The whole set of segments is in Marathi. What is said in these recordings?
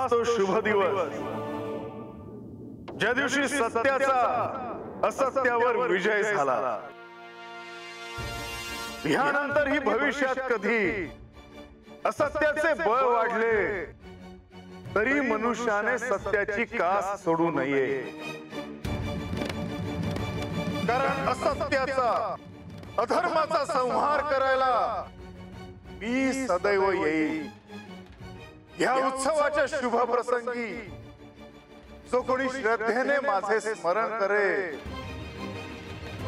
हाच तो शुभ दिवस ज्या दिवशी सत्याचा असत्यावर विजय झाला। यानंतर ही भविष्यात कधी असत्याचे बळ वाढले तरी मनुष्याने सत्याची कास सोडू नये, कारण असत्याचा अधर्माचा संहार करायला मी सदैव येईल। या उत्सवाच्या शुभ प्रसंगी जो कोणी श्रद्धेने माझे स्मरण करे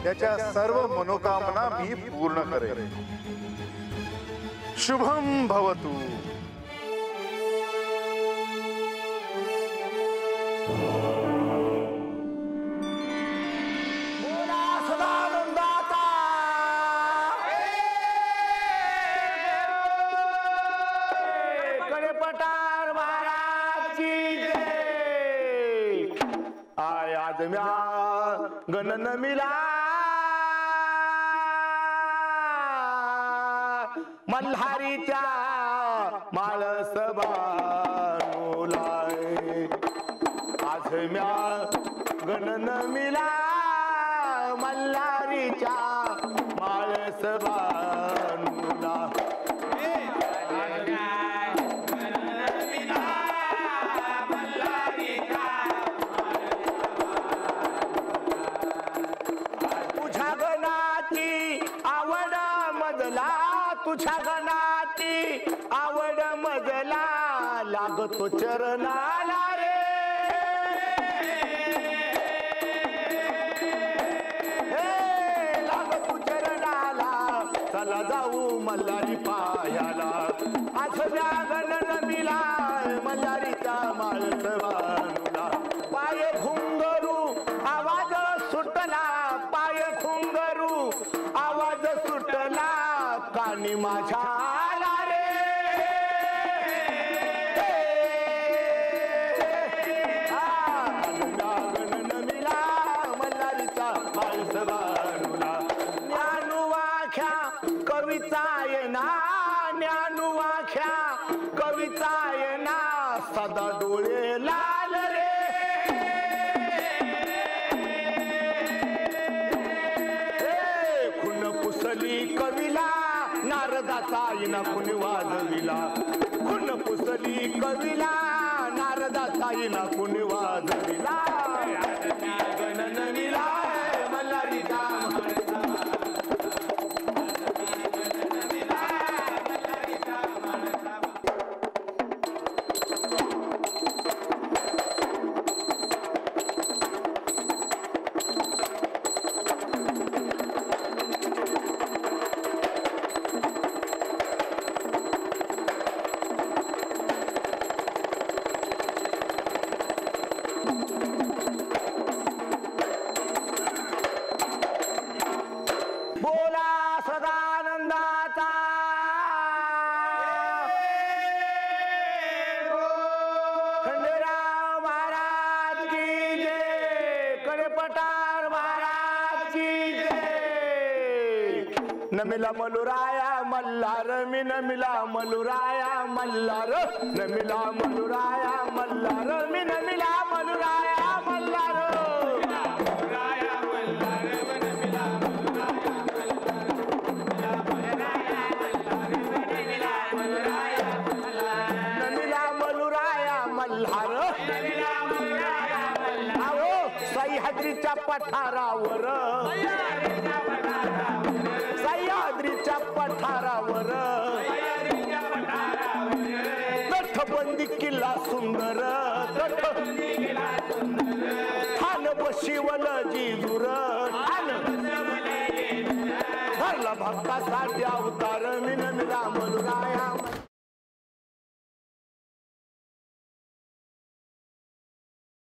त्याच्या सर्व मनोकामना मी पूर्ण करेन। शुभम भवतु। गणन मिला मल्हारीच्या माळस बानुलाय। आज म्या गणन मिला मल्हारीच्या माळस बानुला। तुझ्या गणाची आवड मजला लागतो चरणाला रे। लागतो चरणाला चला जाऊ मल्हारी पायाला। आज म्या गणन मिला मल्हारीचा माळस बानुला। पाय घुंगरू आवाज सुटला, पाय घुंगरू आवाज सुटला कानी माझ्या आला रे। गणन मिला मल्हारीचा माळस बानुला। ज्ञानुवाख्या कविताय ना, ज्ञानुवाख्या कविताय ना सदा डोळे लाल रे। कविला नारदाचा इना कुणी वाजविला, खुन पुसली कविला नारदाचा इना कुणी वाजविला। गणन मिला मल्हारीचा नमिला मलुराया मल्हार मी नमिला मलुराया मल्हार। नमिला मलुराया मल्हार मी नमिला मलुराया मल्हार। नमिला मलुराया मल्हार। आओ सह्याद्रीच्या पठारावर, सह्याद्रीच्या पठारावर तटबंदी किल्ला सुंदर, ठाण बशिवल जिजूर, धरला भक्तासाठी अवतार मी नमिला मलुराया